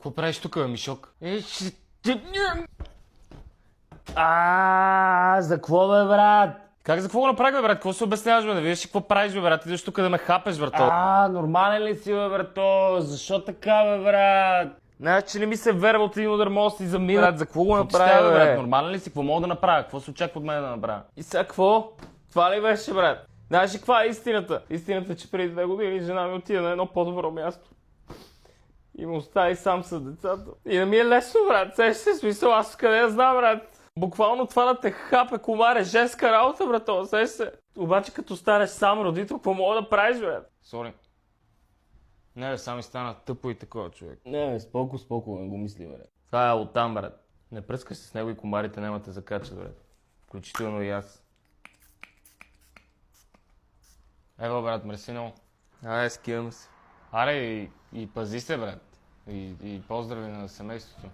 Какво правиш тук, бе, Мишок? За какво, бе, брат? Как за какво го направих, бе, брат? Какво се обясняваш, бе? Да видиш какво правиш, бе, брат? Идеш тук да ме хапеш, брато. Нормален ли си, бе, брато? Защо така, бе, брат? Знаеш, че не ми се верва от един удар, мога да си замина. Брат, за какво го направя, бе, брат? Нормален ли си? Какво мога да направя? Какво се очаква от мен да направя? И сега какво? Това ли беше, брат? Знаеш ли каква е истината? Истината е, че преди 2 години жена ми отида на едно по-добро място. И ме остави сам с децата. И да ми е лесно, брат. Сеш се смисъл, аз къде да знам, брат. Буквално това да те хапе комар е женска работа, брато. Сеш се. Обаче като станеш сам родител, какво мога да правиш, брат? Сори. Не, бе, сами стана тъпо и такова, човек. Не, бе, споко, не го мисли, брат. Това е оттам, брат. Не пръскаш се с него и комарите няма те закачат, брат. Включително и аз. Ево, брат, мерси много. Ай, скивам се. Аре, и пази се, брат. И поздрави на семейството.